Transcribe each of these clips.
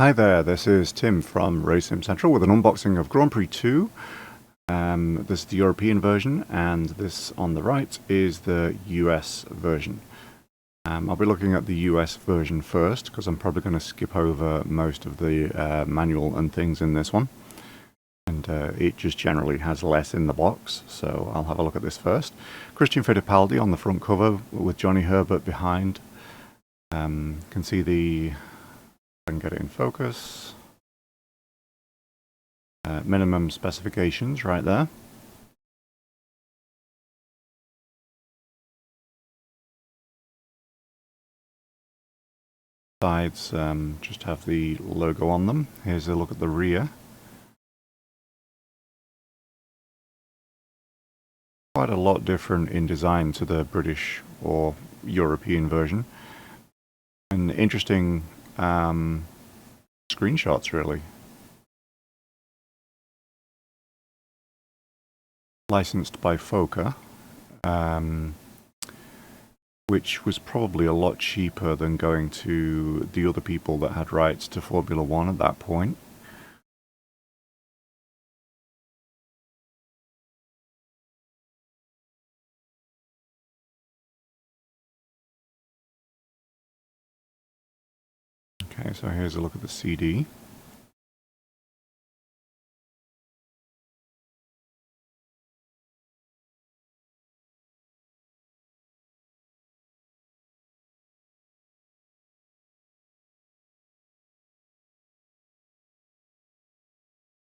Hi there, this is Tim from Racing Central with an unboxing of Grand Prix 2. This is the European version, and this on the right is the US version. I'll be looking at the US version first, because I'm probably going to skip over most of the manual and things in this one. And it just generally has less in the box, so I'll have a look at this first. Christian Fittipaldi on the front cover with Johnny Herbert behind. Can see the... I can get it in focus. Minimum specifications right there. Sides just have the logo on them. Here's a look at the rear. Quite a lot different in design to the British or European version. And interesting screenshots, really. Licensed by Fokker, which was probably a lot cheaper than going to the other people that had rights to Formula One at that point. Okay, so here's a look at the CD.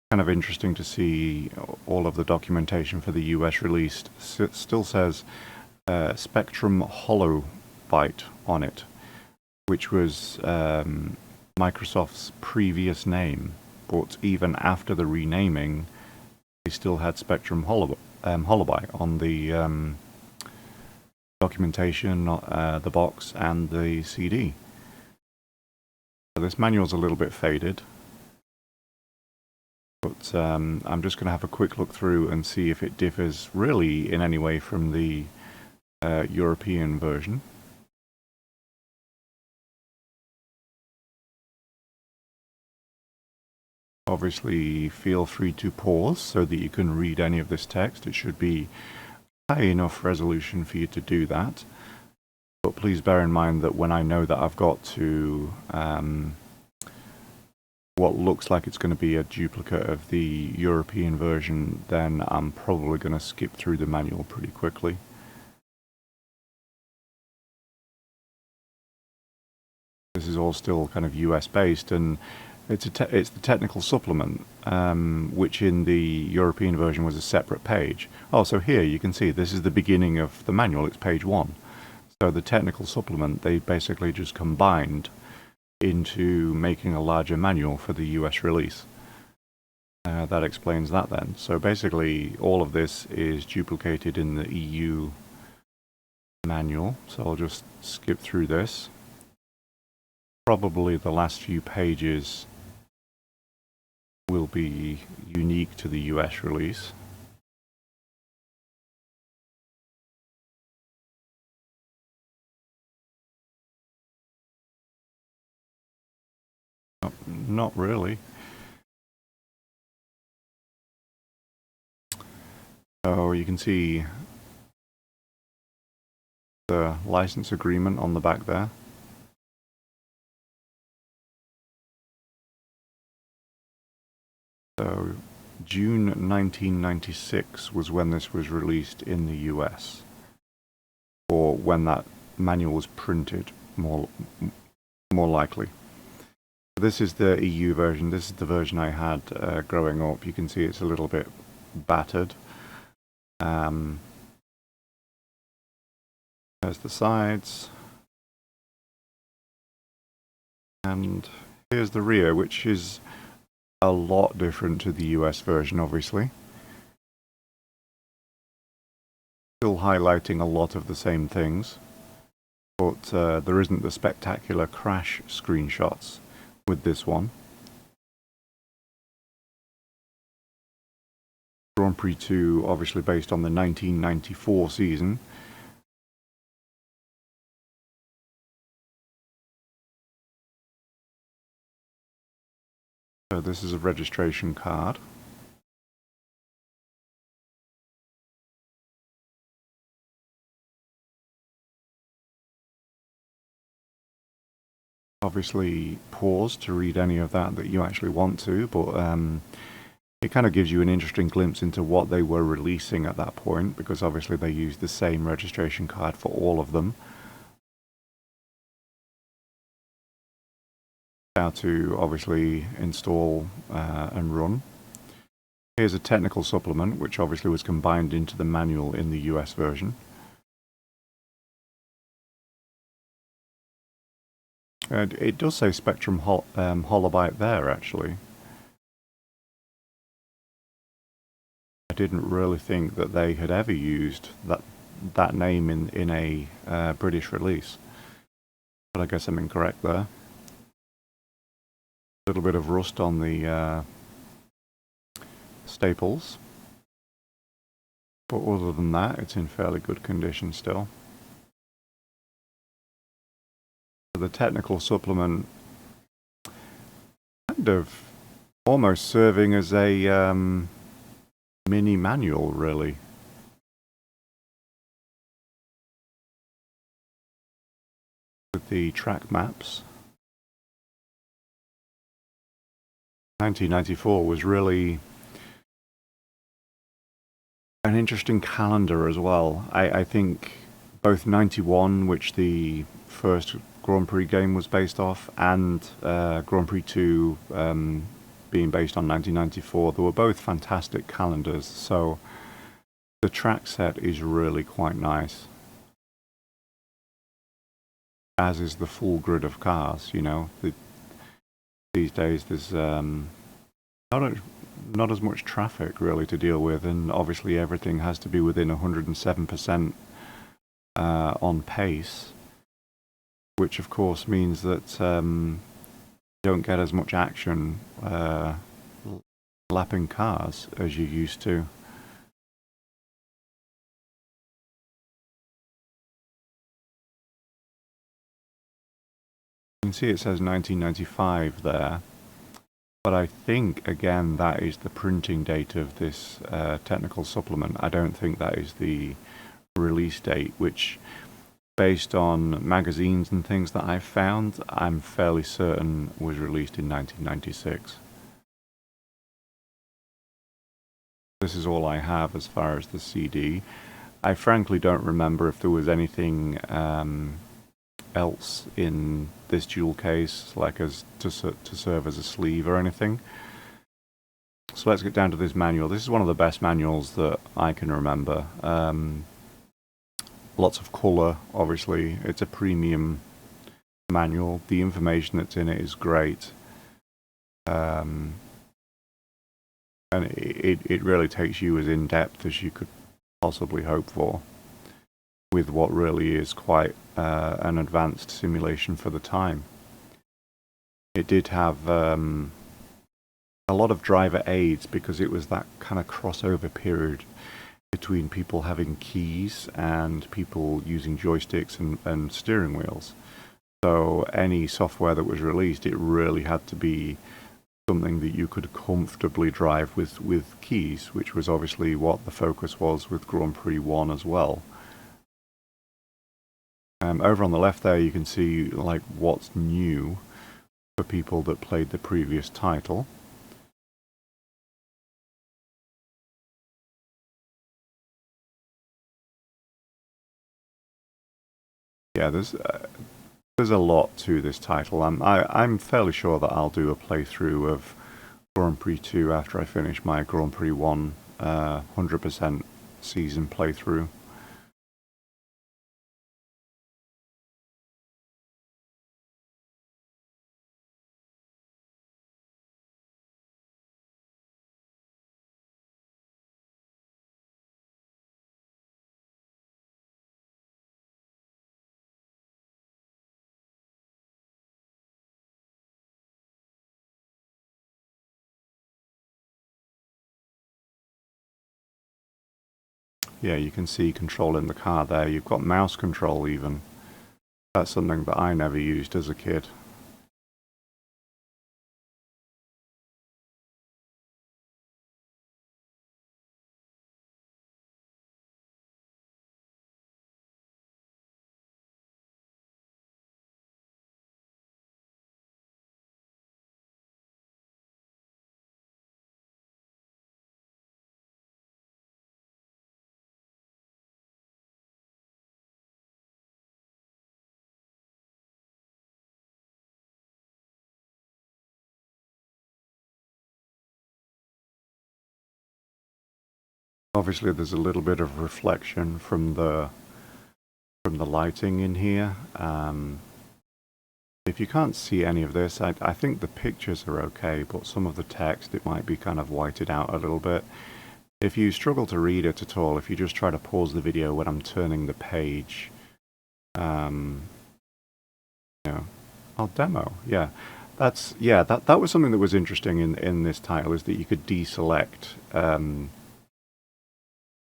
Kind of interesting to see all of the documentation for the US release. It still says Spectrum Holobyte on it, which was Microsoft's previous name, but even after the renaming, they still had Spectrum Holobyte on the documentation, the box, and the CD. So this manual's a little bit faded, but I'm just going to have a quick look through and see if it differs really in any way from the European version. Obviously, feel free to pause so that you can read any of this text. It should be high enough resolution for you to do that. But please bear in mind that when I know that I've got to what looks like it's going to be a duplicate of the European version, then I'm probably going to skip through the manual pretty quickly. This is all still kind of US based, and it's the technical supplement, which in the European version was a separate page. Oh, so here you can see this is the beginning of the manual, it's page 1. So the technical supplement, they basically just combined into making a larger manual for the US release. That explains that then. So basically all of this is duplicated in the EU manual, so I'll just skip through this. Probably the last few pages will be unique to the US release. Not really. So you can see the license agreement on the back there. So June 1996 was when this was released in the US, or when that manual was printed, more likely. This is the EU version. This is the version I had growing up. You can see it's a little bit battered. There's the sides. And here's the rear, which is a lot different to the US version, obviously. Still highlighting a lot of the same things, but there isn't the spectacular crash screenshots with this one. Grand Prix 2, obviously based on the 1994 season. So this is a registration card. Obviously pause to read any of that you actually want to, but it kind of gives you an interesting glimpse into what they were releasing at that point, because obviously they used the same registration card for all of them. How to obviously install and run. Here's a technical supplement, which obviously was combined into the manual in the US version. And it does say Spectrum Holobyte there, actually. I didn't really think that they had ever used that name in a British release. But I guess I'm incorrect there. A little bit of rust on the staples. But other than that, it's in fairly good condition still. The technical supplement kind of almost serving as a mini manual, really. With the track maps. 1994 was really an interesting calendar as well. I think both 91, which the first Grand Prix game was based off, and Grand Prix 2 being based on 1994, they were both fantastic calendars, so the track set is really quite nice. As is the full grid of cars, you know. These days there's not as much traffic really to deal with, and obviously everything has to be within 107% on pace, which of course means that you don't get as much action lapping cars as you used to. You can see it says 1995 there, but I think again that is the printing date of this technical supplement. I don't think that is the release date, which based on magazines and things that I've found, I'm fairly certain was released in 1996. This is all I have as far as the CD. I frankly don't remember if there was anything else in this jewel case, like as to serve as a sleeve or anything. So let's get down to this manual. This is one of the best manuals that I can remember. Lots of colour, obviously. It's a premium manual. The information that's in it is great. And it really takes you as in-depth as you could possibly hope for, with what really is quite an advanced simulation for the time. It did have a lot of driver aids, because it was that kind of crossover period between people having keys and people using joysticks and steering wheels. So any software that was released, it really had to be something that you could comfortably drive with keys, which was obviously what the focus was with Grand Prix 1 as well. Over on the left there you can see like what's new for people that played the previous title. Yeah, there's a lot to this title. I'm fairly sure that I'll do a playthrough of Grand Prix 2 after I finish my Grand Prix 1 100% season playthrough. Yeah, you can see controlling the car there. You've got mouse control even. That's something that I never used as a kid. Obviously there's a little bit of reflection from the lighting in here. If you can't see any of this, I think the pictures are okay, but some of the text, it might be kind of whited out a little bit. If you struggle to read it at all, if you just try to pause the video when I'm turning the page, you know, I'll demo, yeah. That was something that was interesting in this title, is that you could deselect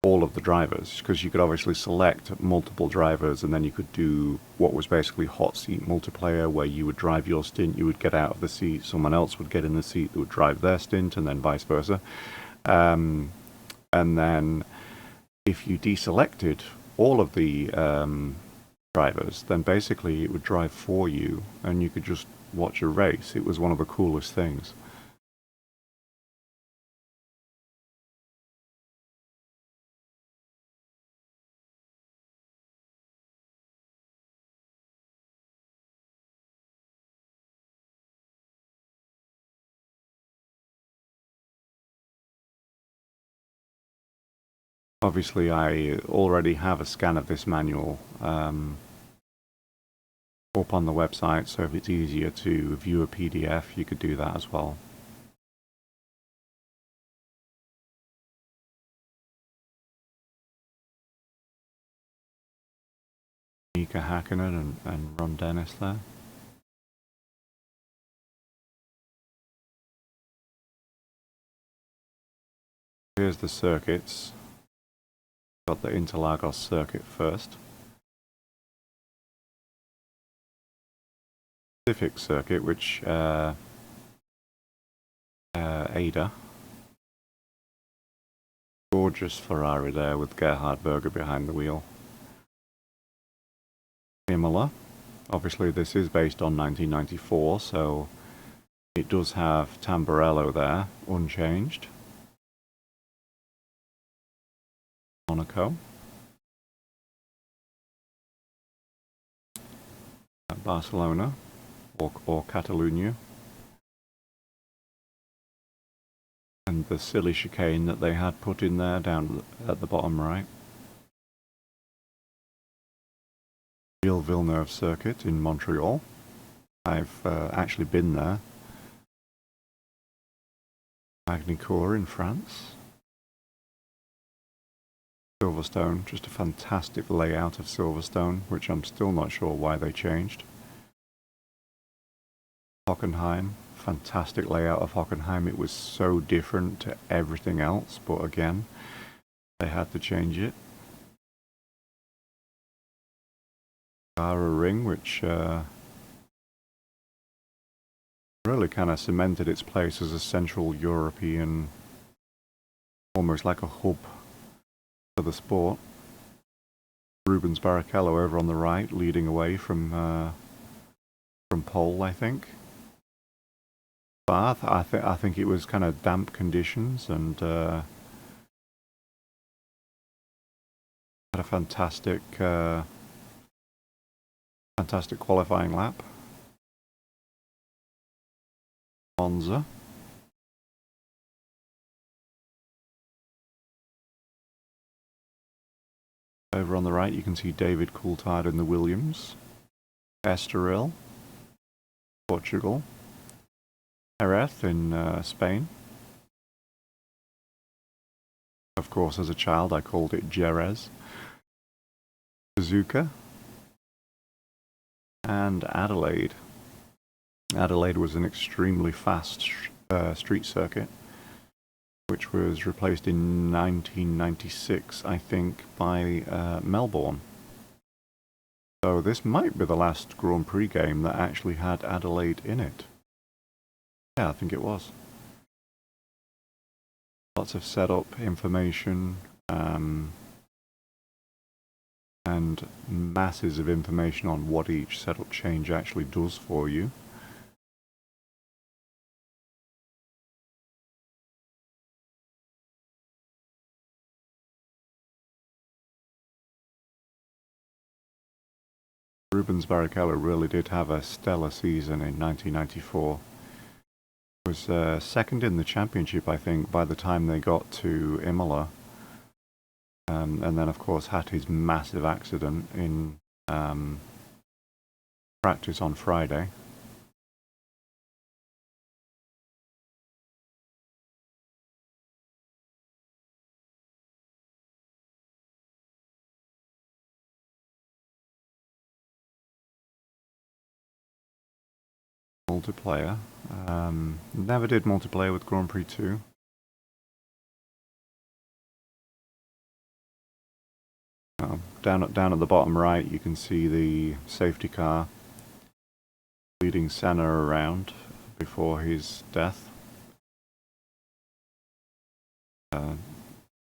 all of the drivers, because you could obviously select multiple drivers and then you could do what was basically hot seat multiplayer, where you would drive your stint, you would get out of the seat, someone else would get in the seat that would drive their stint, and then vice versa. And then if you deselected all of the drivers, then basically it would drive for you and you could just watch a race. It was one of the coolest things. Obviously, I already have a scan of this manual up on the website, so if it's easier to view a PDF, you could do that as well. Mika Hakkinen and Ron Dennis there. Here's the circuits. Got the Interlagos circuit first. Pacific circuit, which Ada. Gorgeous Ferrari there with Gerhard Berger behind the wheel. Imola. Obviously this is based on 1994, so it does have Tamburello there, unchanged. Monaco. Barcelona or Catalonia. And the silly chicane that they had put in there down at the bottom right. Gilles Villeneuve circuit in Montreal. I've actually been there. Magny-Cours in France. Silverstone, just a fantastic layout of Silverstone, which I'm still not sure why they changed. Hockenheim, fantastic layout of Hockenheim. It was so different to everything else, but again, they had to change it. Gara Ring, which really kind of cemented its place as a Central European, almost like a hub for the sport. Rubens Barrichello over on the right, leading away from pole, I think. Bath, I think it was kind of damp conditions, and had a fantastic qualifying lap. Monza. Over on the right you can see David Coulthard in the Williams. Estoril, Portugal. Jerez in Spain. Of course, as a child I called it Jerez. Suzuka. And Adelaide. Adelaide was an extremely fast street circuit, which was replaced in 1996, I think, by Melbourne. So this might be the last Grand Prix game that actually had Adelaide in it. Yeah, I think it was. Lots of setup information, and masses of information on what each setup change actually does for you. Rubens Barrichello really did have a stellar season in 1994. Was second in the championship, I think, by the time they got to Imola. and then of course had his massive accident in practice on Friday. Multiplayer. Never did multiplayer with Grand Prix 2. Down at the bottom right, you can see the safety car leading Senna around before his death.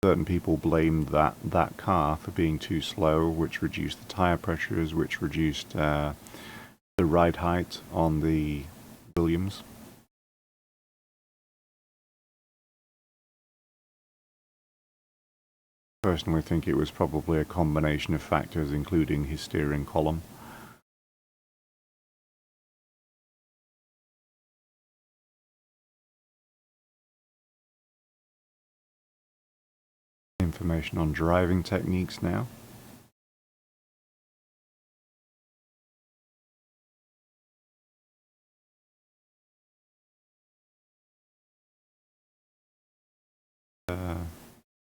Certain people blamed that car for being too slow, which reduced the tire pressures, which reduced the ride height on the Williams. Personally think it was probably a combination of factors, including his steering column. Information on driving techniques now.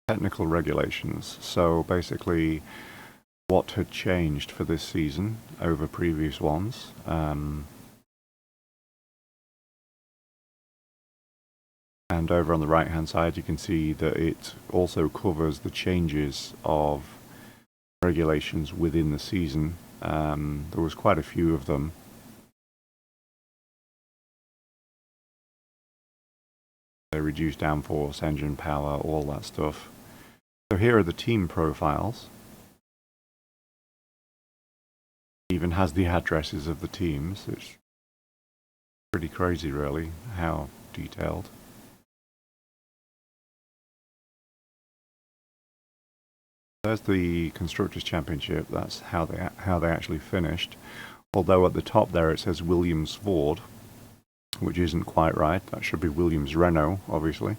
Technical regulations. So basically, what had changed for this season over previous ones. And over on the right hand side you can see that it also covers the changes of regulations within the season. There was quite a few of them. They reduced downforce, engine power, all that stuff. So here are the team profiles. It even has the addresses of the teams. It's pretty crazy really how detailed. There's the Constructors' Championship. That's how they actually finished. Although at the top there it says Williams Ford, which isn't quite right. That should be Williams Renault, obviously.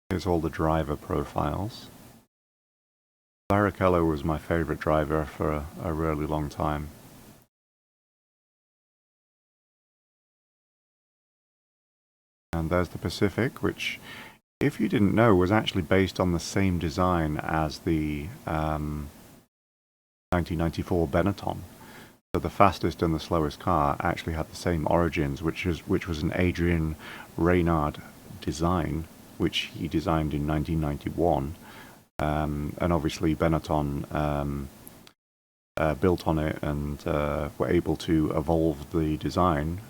Here's all the driver profiles. Barrichello was my favourite driver for a really long time. And there's the Pacific, which, if you didn't know, was actually based on the same design as the 1994 Benetton. So the fastest and the slowest car actually had the same origins, which was an Adrian Reynard design, which he designed in 1991. And obviously Benetton built on it and were able to evolve the design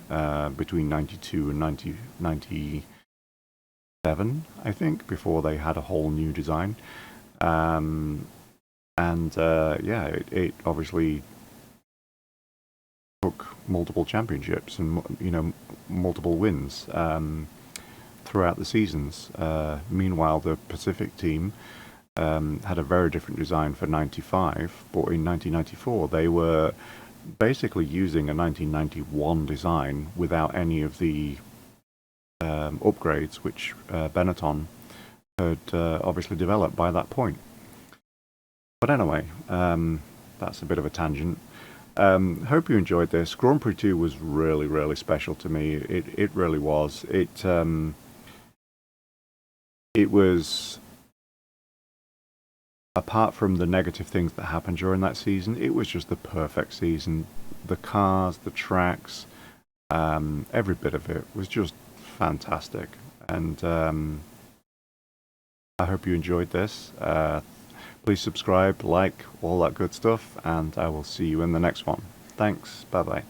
between 92 and 97, I think, before they had a whole new design. Yeah, it obviously took multiple championships and multiple wins throughout the seasons. Meanwhile, the Pacific team had a very different design for 95, but in 1994 they were basically using a 1991 design without any of the upgrades which Benetton had obviously developed by that point. But anyway, that's a bit of a tangent. Hope you enjoyed this. Grand Prix 2 was really, really special to me. It really was. It was, apart from the negative things that happened during that season, it was just the perfect season. The cars, the tracks, every bit of it was just fantastic. And I hope you enjoyed this. Please subscribe, like, all that good stuff, and I will see you in the next one. Thanks. Bye-bye.